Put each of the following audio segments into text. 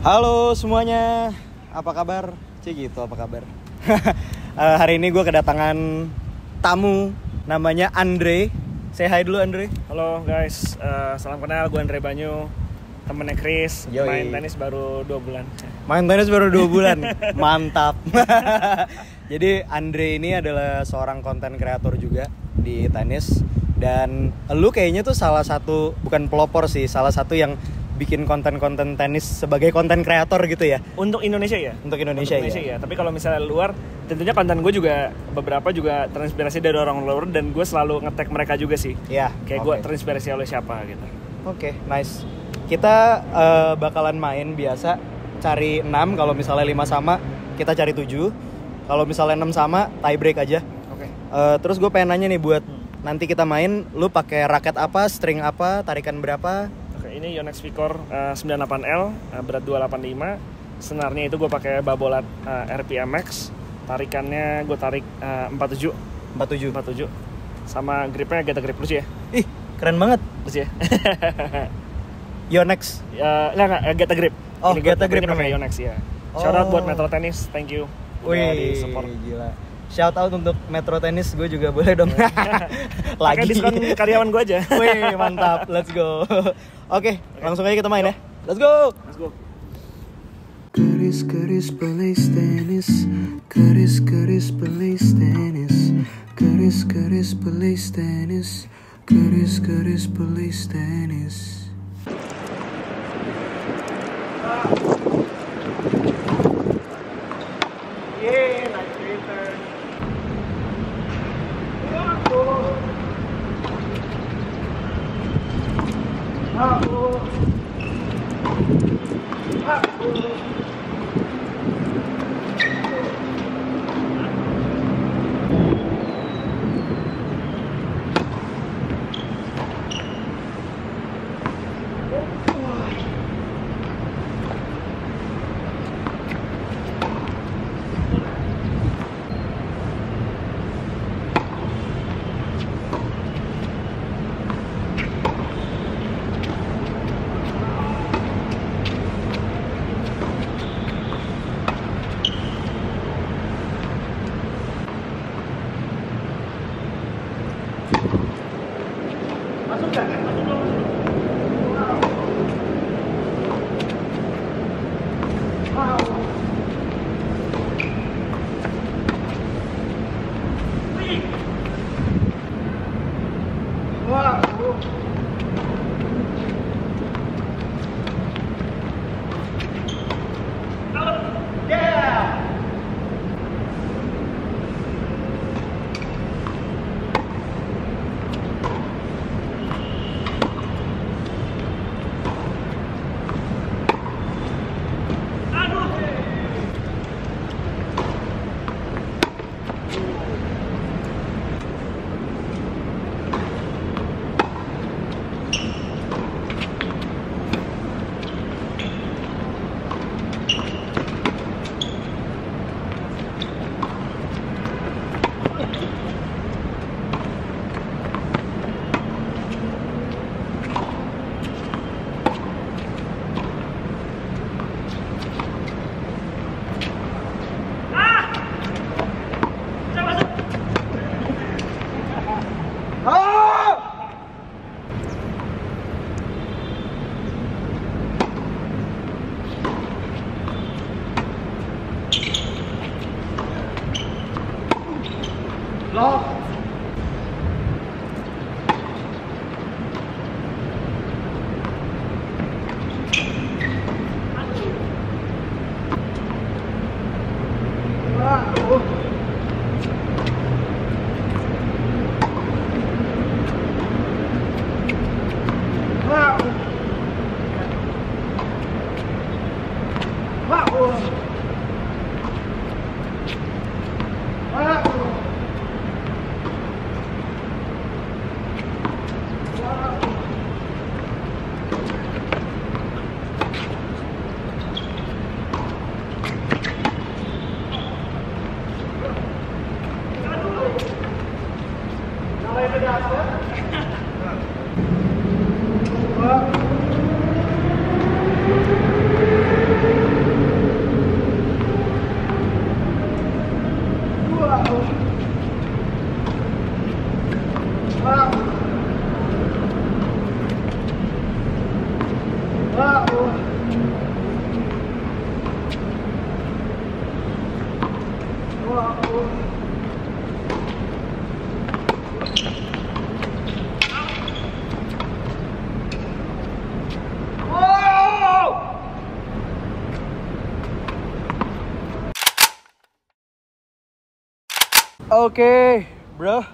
Halo semuanya, apa kabar? Gitu, apa kabar? Hari ini gue kedatangan tamu namanya Andre. Say hi dulu Andre. Halo guys, salam kenal, gue Andre Banyu, temennya Chris. Yoi. Main tenis baru 2 bulan. Main tenis baru 2 bulan, mantap. Jadi Andre ini adalah seorang konten kreator juga di tenis. Dan lu kayaknya tuh salah satu, bukan pelopor sih, salah satu yang bikin konten-konten tenis sebagai konten kreator gitu ya. Untuk Indonesia ya? Untuk Indonesia ya. Tapi kalau misalnya luar, tentunya konten gue juga beberapa juga terinspirasi dari orang luar, dan gue selalu nge-tag mereka juga sih. Iya. Kayak gue terinspirasi oleh siapa gitu. Oke, nice. Kita bakalan main biasa cari 6, kalau misalnya 5 sama kita cari 7. Kalau misalnya 6 sama tie break aja. Oke. Terus gue pengen nanya nih buat nanti kita main, lu pakai raket apa, string apa, tarikan berapa? Oke, ini Yonex Vicor 98L, berat 285. Senarnya itu gue pakai Babolat RPMX. Tarikannya gue tarik 47. 47. Sama gripnya Geta Grip lucu ya. Ih, keren banget. Lucu ya. Yonex. Enggak, Geta Grip. Oh, ini Geta Grip pakai namanya. Yonex ya. Oh. Shout out buat Metro Tennis, thank you. Udah di support. Gila. Shout out untuk Metro Tennis, gue juga boleh dong. Pakai diskon karyawan gue aja. Wih, mantap. Let's go. Oke, langsung aja kita main ya. Let's go. Let's go. Keris pelis tenis, keris pelis tenis, keris pelis tenis, keris pelis tenis. Yeah, nice return. Oke, bro.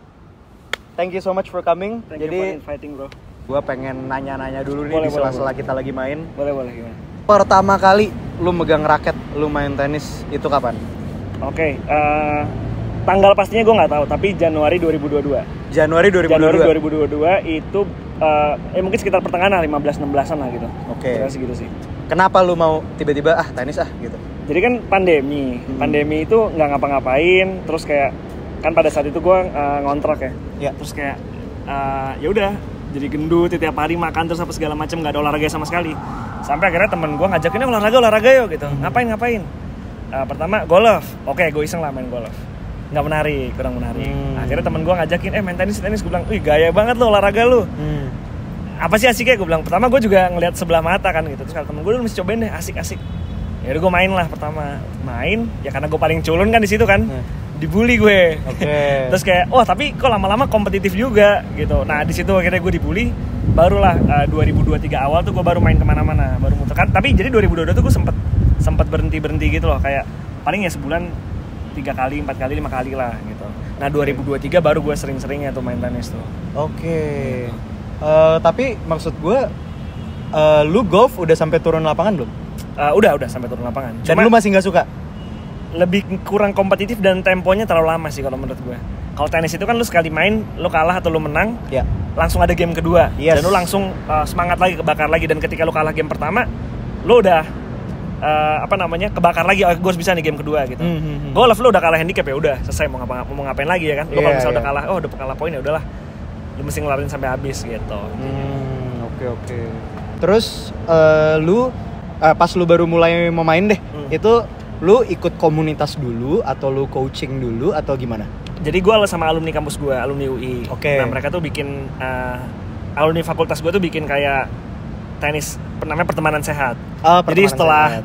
Thank you so much for coming. Thank you for inviting, bro. Gua pengen nanya-nanya dulu nih Boleh, di sela-sela kita lagi main. Boleh gimana? Pertama kali lu megang raket, lu main tenis itu kapan? Oke, tanggal pastinya gue nggak tahu, tapi Januari 2022. Januari 2022. Januari 2022 itu mungkin sekitar pertengahan 15-16an lah gitu. Oke. Kira segitu sih. Kenapa lu mau tiba-tiba tenis gitu? Jadi kan pandemi itu nggak ngapa-ngapain, terus kayak kan pada saat itu gue ngontrak ya. Ya. Terus kayak ya udah jadi gendut tiap hari makan terus apa segala macam, nggak ada olahraga sama sekali. Sampai akhirnya temen gue ngajakin olahraga yuk gitu. Ngapain? Pertama golf. Oke, gue iseng lah main golf. Nggak menarik, kurang menarik. Akhirnya temen gue ngajakin, main tenis. Gue bilang, wih gaya banget lo olahraga lo. Apa sih asiknya? Gue bilang, pertama gue juga ngeliat sebelah mata kan gitu. Terus kata temen gue, lu mesti cobain deh, asik. Ya udah gue main lah pertama. Main, ya karena gue paling culun kan di situ kan. Dibully gue. Terus kayak, tapi kok lama-lama kompetitif juga gitu. Nah di situ akhirnya gue dibully. Barulah 2023 awal tuh gue baru main kemana-mana, baru muter kan. Tapi jadi 2022 tuh gue sempet berhenti gitu loh, kayak paling ya sebulan 3 kali, 4 kali, 5 kali lah gitu. Nah 2023 baru gue sering-seringnya tuh main tenis tuh. Oke. Tapi maksud gue, lu golf udah sampai turun lapangan belum? Udah sampai turun lapangan. Dan lu masih nggak suka? Lebih kurang kompetitif dan temponya terlalu lama sih kalau menurut gue. Kalau tenis itu kan lu sekali main, lu kalah atau lu menang, langsung ada game kedua. Dan lu langsung semangat lagi, kebakar lagi. Dan ketika lu kalah game pertama, lu udah kebakar lagi, gue harus bisa nih game kedua gitu. Golf lu udah kalah handicap ya udah selesai, mau ngapain lagi ya kan. Lu kalau misalnya udah kalah, udah kalah poin ya udahlah, lu mesti ngelarin sampai habis gitu. Oke. Terus lu pas lu baru mulai mau main deh, itu lu ikut komunitas dulu atau lu coaching dulu atau gimana? Jadi gue sama alumni kampus gue, alumni UI. Nah mereka tuh bikin alumni fakultas gue tuh bikin kayak tenis, namanya pertemanan sehat. Jadi setelah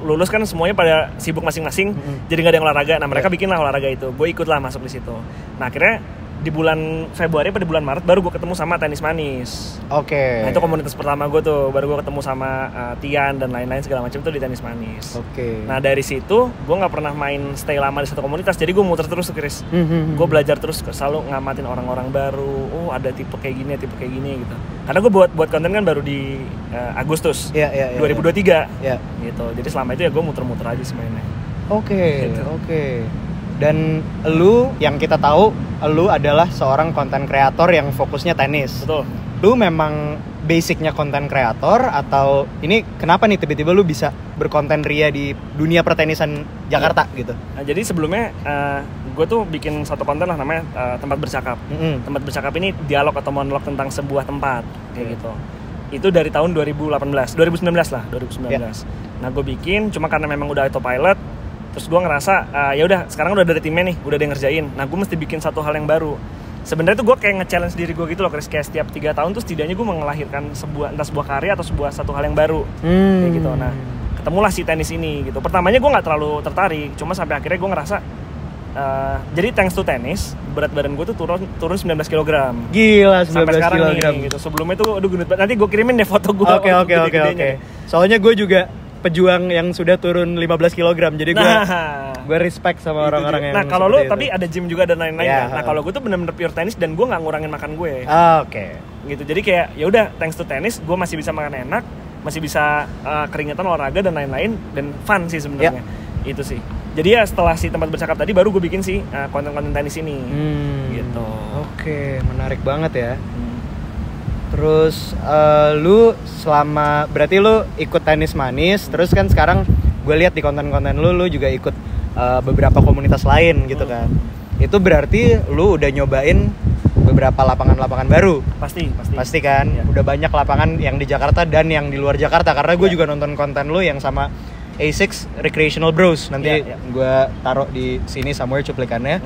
lulus kan semuanya pada sibuk masing-masing, jadi nggak ada yang olahraga. Nah mereka bikin lah olahraga itu, gue ikut lah masuk di situ. Nah akhirnya di bulan Februari pada bulan Maret baru gue ketemu sama Tenis Manis. Nah itu komunitas pertama gue tuh, baru gue ketemu sama Tian dan lain-lain segala macam tuh di Tenis Manis. Nah dari situ gue nggak pernah main stay lama di satu komunitas, jadi gue muter terus tuh Chris. Gue belajar terus, selalu ngamatin orang-orang baru. Oh ada tipe kayak gini gitu. Karena gue buat konten kan baru di Agustus 2023. Gitu. Jadi selama itu ya gue muter-muter aja sih mainnya. Oke. Dan lu yang kita tahu, lu adalah seorang konten kreator yang fokusnya tenis. Betul. Lu memang basicnya konten kreator atau ini kenapa nih tiba-tiba lu bisa berkonten ria di dunia pertenisan Jakarta gitu? Nah, jadi sebelumnya gue tuh bikin satu konten lah namanya Tempat Bercakap. Tempat Bercakap ini dialog atau monolog tentang sebuah tempat kayak gitu. Itu dari tahun 2019 lah. Nah gue bikin cuma karena memang udah autopilot. Terus gue ngerasa ya udah sekarang udah ada timnya nih, udah ada yang ngerjain. Nah gue mesti bikin satu hal yang baru. Sebenarnya tuh gue kayak nge-challenge diri gue gitu loh, kayak setiap 3 tahun tuh setidaknya gue mengelahirkan entah sebuah karya atau satu hal yang baru kayak gitu. Nah ketemulah si tenis ini gitu. Pertamanya gue nggak terlalu tertarik, cuma sampai akhirnya gue ngerasa jadi thanks to tenis berat badan gue tuh turun 19 kg. Gila, 19 sampai sekarang kg nih gitu. Sebelumnya tuh aduh gendut banget. Nanti gue kirimin deh foto gue. Oke. Soalnya gue juga pejuang yang sudah turun 15 kg. Jadi gue respect sama orang-orang yang. Nah, kalau lu tapi ada gym juga dan lain-lain. Nah, kalau gue tuh benar-benar pure tenis dan gue nggak ngurangin makan gue. Gitu. Jadi kayak ya udah thanks to tenis gue masih bisa makan enak, masih bisa keringetan olahraga dan lain-lain dan fun sih sebenarnya. Itu sih. Jadi ya setelah si Tempat Bercakap tadi baru gue bikin sih konten-konten tenis ini. Gitu. Oke, menarik banget ya. Terus lu berarti lu ikut Tenis Manis, terus kan sekarang gue lihat di konten-konten lu juga ikut beberapa komunitas lain gitu kan. Itu berarti lu udah nyobain beberapa lapangan-lapangan baru. Pasti kan. Udah banyak lapangan yang di Jakarta dan yang di luar Jakarta, karena gue juga nonton konten lu yang sama A6 Recreational Bros. Nanti gue taruh di sini somewhere cuplikannya.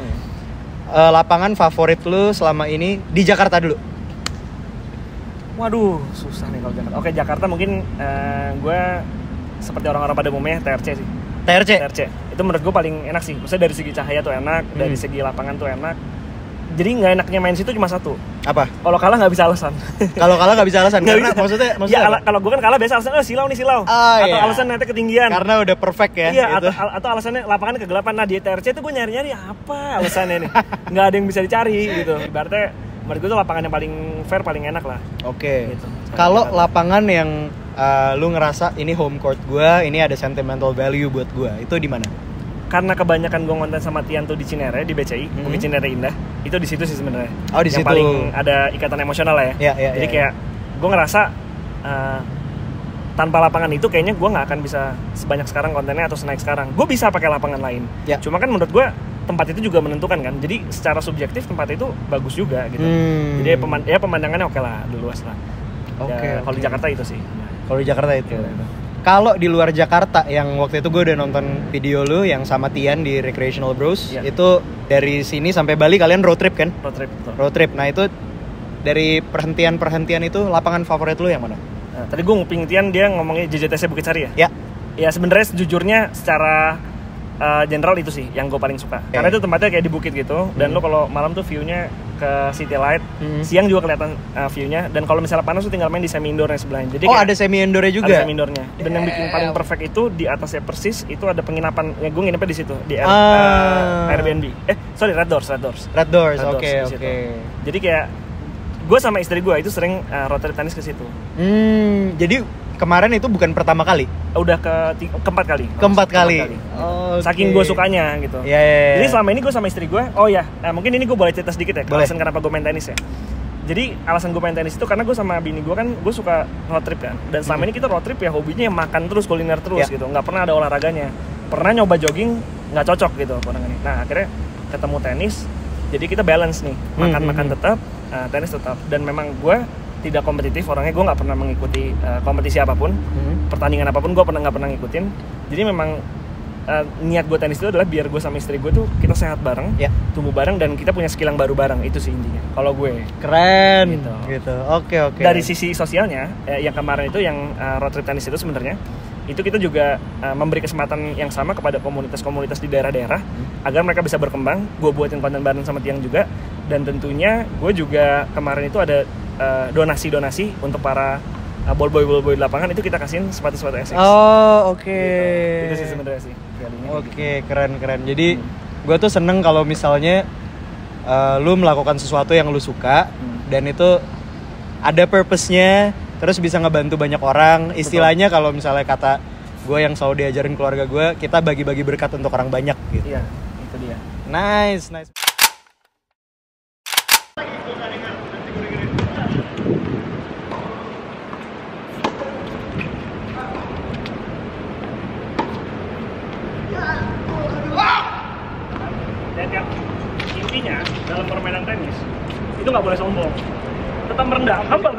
Lapangan favorit lu selama ini di Jakarta dulu. Waduh, susah nih kalau Jakarta. Oke, Jakarta mungkin gue seperti orang-orang pada umumnya TRC sih. TRC? Itu menurut gue paling enak sih. Maksudnya dari segi cahaya tuh enak, dari segi lapangan tuh enak. Jadi nggak enaknya main situ cuma satu. Apa? Kalau kalah nggak bisa alasan. Kalau kalah nggak bisa alasan. Nggak Karena bisa. maksudnya Ya, apa? kalau gue kan kalah biasa alasan silau nih silau. Atau iya. alasan nanti ketinggian. Karena udah perfect ya. Iya, gitu. atau alasannya lapangan kegelapan. Nah di TRC itu gue nyari-nyari apa alasannya nih. Nggak ada yang bisa dicari gitu. Ibaratnya menurut gue tuh lapangan yang paling fair, paling enak lah. Oke. Gitu. Kalau lapangan yang lu ngerasa ini home court gua, ini ada sentimental value buat gua, itu di mana? Karena kebanyakan gue ngonten sama Tian tuh di Cinere, di BCI, Bukit Cinere Indah. Itu di situ sih sebenarnya. Oh, di yang situ. paling ada ikatan emosional lah ya. Iya, Jadi kayak gue ngerasa tanpa lapangan itu kayaknya gue nggak akan bisa sebanyak sekarang kontennya atau senaik sekarang. Gue bisa pakai lapangan lain. Ya. Cuma kan menurut gue tempat itu juga menentukan kan. Jadi secara subjektif tempat itu bagus juga gitu. Jadi pemandangannya oke lah, luas lah. Oke. Kalau di Jakarta itu sih. Kalau di Jakarta itu. Gitu. Kalau di luar Jakarta, yang waktu itu gue udah nonton video lu yang sama Tian di Recreational Bros, Iya. itu dari sini sampai Bali kalian road trip kan? Road trip. Betul. Road trip. Nah itu dari perhentian-perhentian itu lapangan favorit lu yang mana? Nah, tadi gue nguping Tian, dia ngomongnya JJTC Bukit Sari ya? Ya. Ya sebenarnya sejujurnya secara general itu sih yang gue paling suka. Karena itu tempatnya kayak di bukit gitu, dan lo kalau malam tuh view-nya ke City Light, siang juga kelihatan view-nya, dan kalau misalnya panas tuh tinggal main di semi indoor yang sebelahnya. Jadi Ada semi indoornya juga. Ada semi indoornya. Dan yang bikin paling perfect itu di atasnya persis itu ada penginapan. Ya gue nginepnya di situ di Airbnb. Red Doors. Red Doors. Red Oke. Doors di situ. Jadi kayak gue sama istri gue itu sering road trip tenis ke situ. Jadi kemarin itu bukan pertama kali. Udah keempat kali. Keempat kali. Saking gue sukanya gitu. Yeah. Jadi selama ini gue sama istri gue, mungkin ini gue boleh cerita sedikit ya, alasan kenapa gue main tenis ya. Jadi alasan gue main tenis itu karena gue sama bini gue kan, gue suka road trip kan. Dan selama ini kita road trip ya hobinya makan terus, kuliner terus gitu. Nggak pernah ada olahraganya. Pernah nyoba jogging, nggak cocok gitu pandangannya. Nah akhirnya ketemu tenis, jadi kita balance nih. Makan tetap, tenis tetap. Dan memang gue tidak kompetitif orangnya, gue nggak pernah mengikuti kompetisi apapun, pertandingan apapun gue nggak pernah ngikutin. Jadi memang niat gue tenis itu adalah biar gue sama istri gue tuh kita sehat bareng, tumbuh bareng, dan kita punya skill yang baru bareng. Itu sih intinya. Kalau gue keren gitu. Oke. Dari sisi sosialnya, yang kemarin itu yang road trip tenis itu sebenarnya itu kita juga memberi kesempatan yang sama kepada komunitas-komunitas di daerah-daerah agar mereka bisa berkembang. Gue buatin konten bareng sama Tiang juga, dan tentunya gue juga kemarin itu ada donasi untuk para ballboy di lapangan, itu kita kasihin sepatu-sepatu Essex. Oke. Gitu. Itu sih sebenarnya sih. Oke, keren. Jadi gue tuh seneng kalau misalnya lu melakukan sesuatu yang lu suka dan itu ada purpose-nya, terus bisa ngebantu banyak orang. Istilahnya kalau misalnya kata gue yang selalu diajarin keluarga gue, kita bagi-bagi berkat untuk orang banyak gitu. Iya, itu dia. Nice. Dan intinya dalam permainan tenis itu nggak boleh sombong, tetap merendah, humble.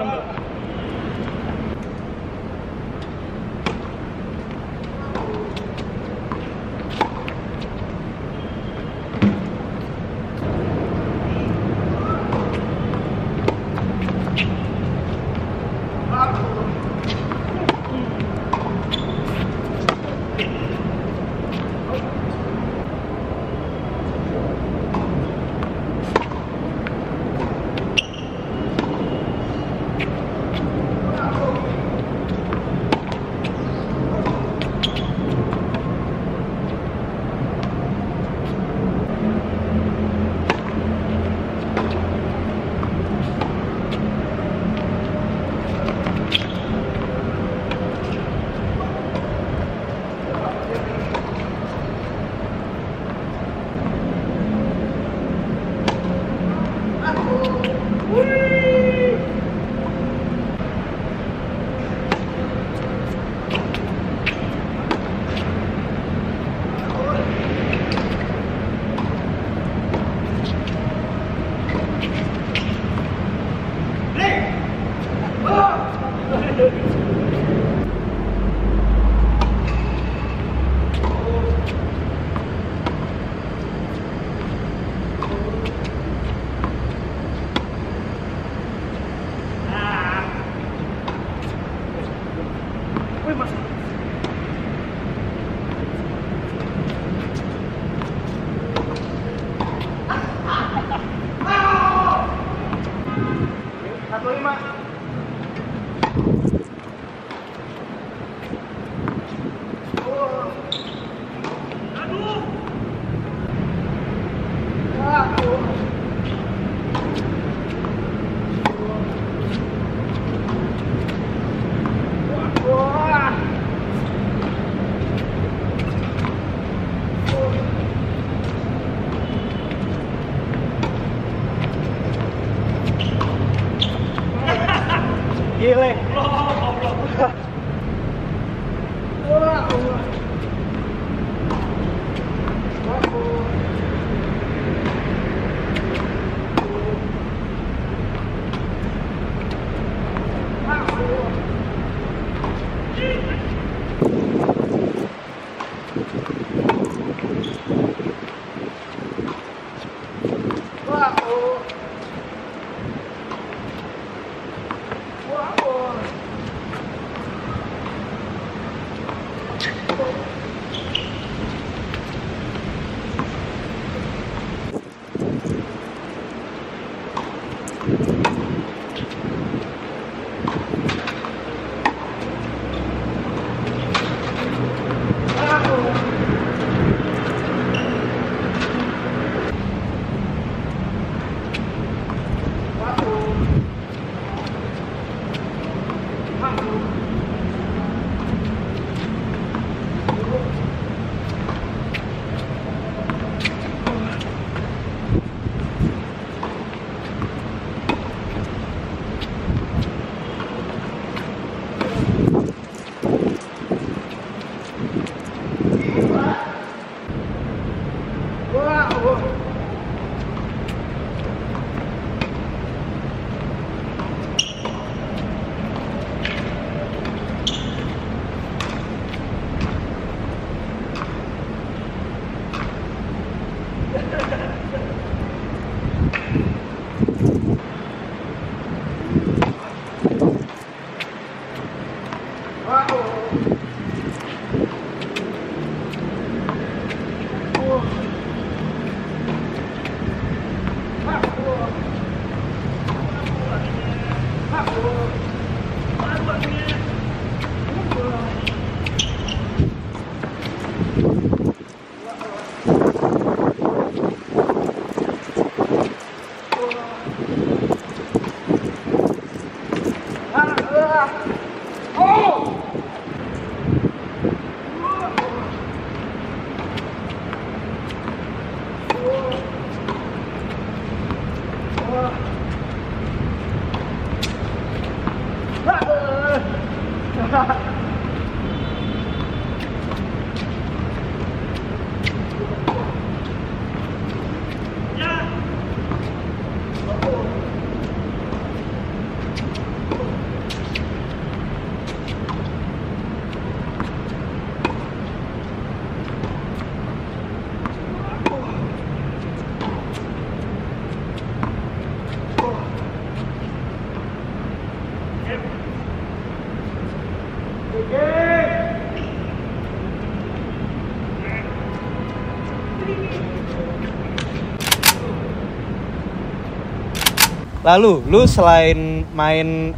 Lalu, lu selain main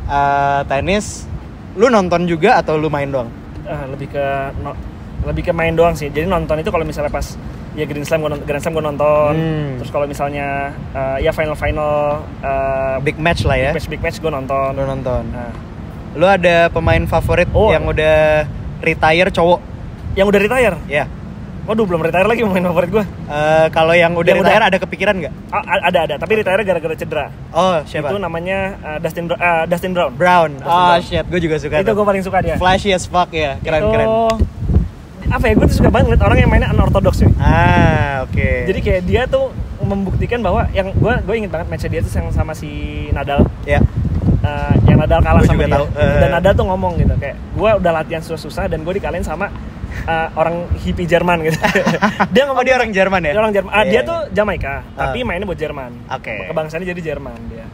tenis, lu nonton juga atau lu main doang? Lebih ke main doang sih. Jadi nonton itu kalau misalnya pas ya Grand Slam gue nonton. Terus kalau misalnya ya final big match lah ya. Big match gue nonton. Lu nonton. Nah. Lu ada pemain favorit yang udah retire cowok? Yang udah retire? Ya. Waduh, belum retire lagi pemain favorit gue. Kalau yang udah retire ada kepikiran nggak? Ada, tapi retire gara-gara cedera. Oh, siapa? Itu namanya Dustin Brown. Shit, gue juga suka. Itu gue paling suka dia. Flashy as fuck ya, keren. Apa ya, gue tuh suka banget ngeliat orang yang mainnya unorthodox ya. Oke. Jadi kayak dia tuh membuktikan bahwa yang gue inget banget match dia tuh yang sama si Nadal. Ya. Yang Nadal kalah gua sama dia. Tahu. Dan Nadal tuh ngomong gitu kayak gue udah latihan susah-susah dan gue dikalahin sama orang hippie Jerman gitu. Dia ngomong dia orang Jerman ya? Dia orang Jerman. Dia tuh Jamaika, tapi mainnya buat Jerman. Oke. Kebangsaannya jadi Jerman dia.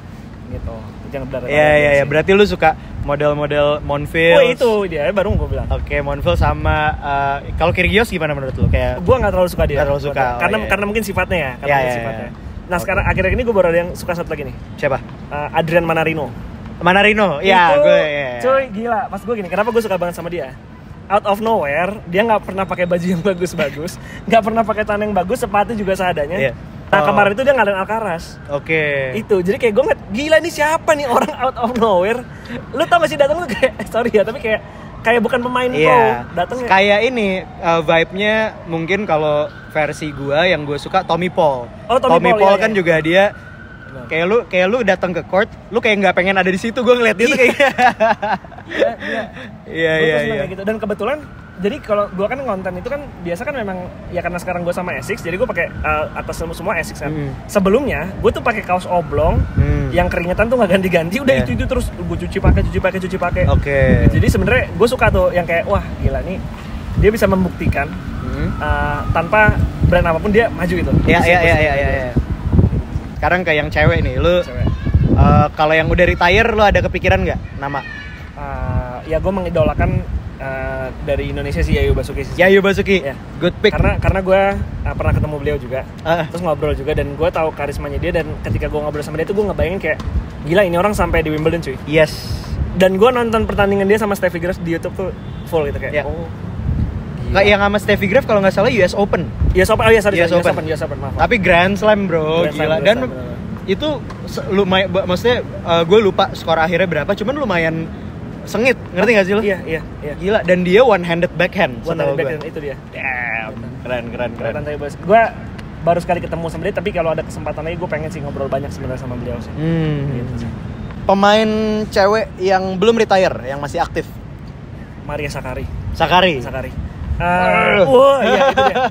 Gitu. Jangan benar. Iya. Berarti lu suka model-model Monfils. Oh, itu dia baru gue bilang. Oke, Monfils sama kalau Kyrgios gimana menurut lu? Kayak gua enggak terlalu suka dia. Terlalu suka. Karena mungkin sifatnya ya, sifatnya. Nah, sekarang akhir-akhir ini gue baru ada yang suka satu lagi nih. Siapa? Adrian Manarino. Ya, gue Cuy, gila. Pas gue gini, kenapa gue suka banget sama dia? Out of nowhere, dia nggak pernah pakai baju yang bagus-bagus, nggak pernah pakai celana yang bagus, sepatu juga seadanya. Yeah. Nah, kemarin itu dia ngalahin Alcaraz. Oke. Itu, jadi kayak gue ngeliat, gila nih siapa nih orang out of nowhere? Lu tau gak sih datang tuh kayak, sorry ya, tapi kayak bukan pemain pro, datang kayak ini vibe-nya mungkin kalau versi gua yang gue suka Tommy Paul. Tommy Paul kan juga dia kayak lu datang ke court, lu kayak nggak pengen ada di situ. Gue ngeliat dia tuh kayak iya. Gitu. Dan kebetulan jadi kalau gue kan konten itu kan biasa kan memang ya karena sekarang gue sama Asics, jadi gue pakai atas semua Asics kan. Sebelumnya gue tuh pakai kaos oblong yang keringetan tuh nggak ganti-ganti, udah itu terus gue cuci pakai. Oke. Jadi sebenarnya gue suka tuh yang kayak wah gila nih dia bisa membuktikan tanpa brand apapun dia maju gitu. Iya. Sekarang kayak yang cewek nih, lu kalau yang udah retire lu ada kepikiran nggak nama? Ya gue mengidolakan dari Indonesia sih Yayu Basuki sih. Yayu Basuki. Ya. Good pick. Karena gue pernah ketemu beliau juga, Ah. terus ngobrol juga dan gue tahu karismanya dia, dan ketika gue ngobrol sama dia tuh gue ngebayangin kayak gila ini orang sampai di Wimbledon cuy. Yes. Dan gue nonton pertandingan dia sama Steffi Graf di YouTube tuh full gitu kayak. Ya. Oh. Kayak yang sama Steffi Graf kalau nggak salah US Open. US Open, oh iya sorry, US US Open. Open, US Open, maaf. Tapi Grand Slam bro, Grand Slam, gila. Grand Dan Slam, bener. itu lumayan, maksudnya gue lupa skor akhirnya berapa, cuman lumayan sengit, ngerti gak sih lo? Iya. Gila, dan dia one handed backhand. One setahu handed gua. backhand itu dia. Damn, keren. Gue baru sekali ketemu sama dia, tapi kalau ada kesempatan lagi gue pengen sih ngobrol banyak sebenarnya sama beliau sih. Gitu sih. Pemain cewek yang belum retire, yang masih aktif. Maria Sakkari. Sakari. Iya itu dia.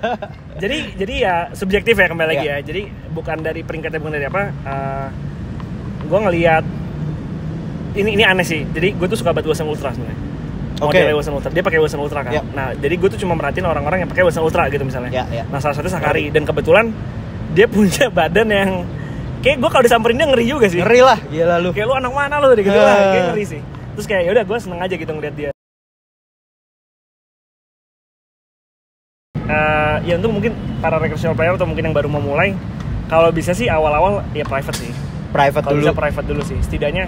Jadi ya subjektif ya kembali lagi ya. Jadi bukan dari peringkatnya, bukan dari apa. Gue ngelihat ini aneh sih. Jadi gue tuh suka banget Wilson Ultra sebenarnya. Modelnya Wilson Ultra. Dia pakai Wilson Ultra kan. Yeah. Nah jadi gue tuh cuma merhatiin orang-orang yang pakai Wilson Ultra gitu misalnya. Yeah. Nah salah satunya Sakkari, dan kebetulan dia punya badan yang kayak gue kalau disamperin dia ngeri juga sih. Ngeri lah, gila lu. Kayak lu anak mana lu gitu lah, kayak ngeri sih. Terus kayak ya udah gue seneng aja gitu ngeliat dia. Ya untuk mungkin para recreational player atau mungkin yang baru mau mulai, kalau bisa sih awal-awal ya private sih. Private Kalau dulu. bisa private dulu sih. Setidaknya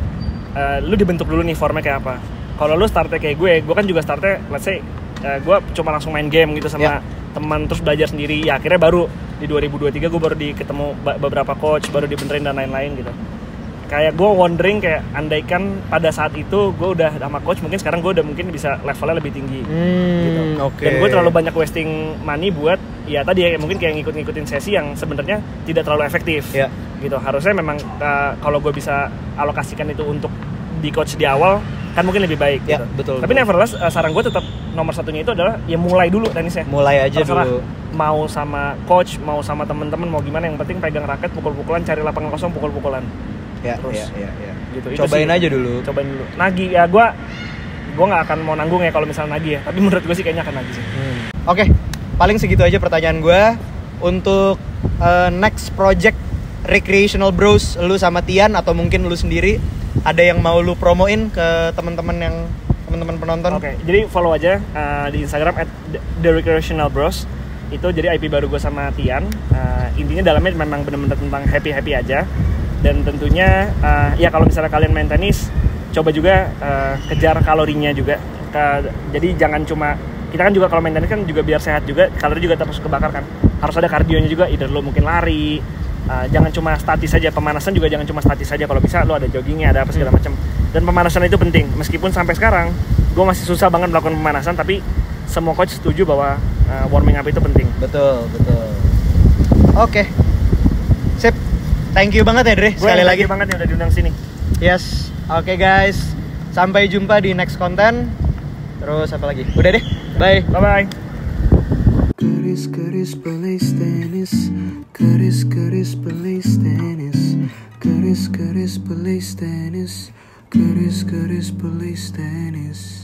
lu dibentuk dulu nih formnya kayak apa. Kalau lu startnya kayak gue kan juga startnya let's say gue cuma langsung main game gitu sama teman, terus belajar sendiri. Ya akhirnya baru di 2023 gue baru ketemu beberapa coach, baru dibenerin dan lain-lain gitu. Kayak gue wondering kayak andaikan pada saat itu gue udah sama coach, mungkin sekarang gue udah mungkin bisa levelnya lebih tinggi gitu. Okay. Dan gue terlalu banyak wasting money buat ya tadi ya mungkin kayak ngikutin sesi yang sebenarnya tidak terlalu efektif gitu. Harusnya memang kalau gue bisa alokasikan itu untuk di coach di awal kan mungkin lebih baik gitu. Betul. Tapi nevertheless saran gue tetap nomor satunya itu adalah ya mulai dulu tenisnya. Mulai aja terserah, dulu. mau sama coach, mau sama temen-temen, mau gimana, yang penting pegang raket, pukul-pukulan, cari lapangan kosong, pukul-pukulan. Terus gitu. Cobain aja dulu. Cobain dulu. Nagi ya gue nggak akan mau nanggung ya kalau misalnya nagi ya. Tapi menurut gue sih kayaknya akan nagi sih. Oke, paling segitu aja pertanyaan gue. Untuk next project Recreational Bros, lu sama Tian atau mungkin lu sendiri, ada yang mau lu promoin ke teman-teman penonton? Oke, jadi follow aja di Instagram @therecreationalbros. Itu jadi IP baru gue sama Tian. Intinya dalamnya memang benar-benar tentang happy aja. Dan tentunya ya kalau misalnya kalian main tenis, coba juga kejar kalorinya juga. Jadi jangan cuma, kita kan juga kalau main tenis kan juga biar sehat juga, kalori juga terus kebakar kan. Harus ada kardionya juga, either lo mungkin lari, jangan cuma statis saja, pemanasan juga jangan cuma statis saja. Kalau bisa lo ada joggingnya, ada apa segala macam. Dan pemanasan itu penting. Meskipun sampai sekarang gue masih susah banget melakukan pemanasan, tapi semua coach setuju bahwa warming up itu penting. Betul. Oke. Sip. Thank you banget ya Dre, sekali lagi. Thank you banget yang udah diundang sini. Yes. Oke guys. Sampai jumpa di next konten. Terus apa lagi? Udah deh. Bye. Bye-bye. Keris belays tenis, keris belays tenis, keris belays tenis, keris belays tenis.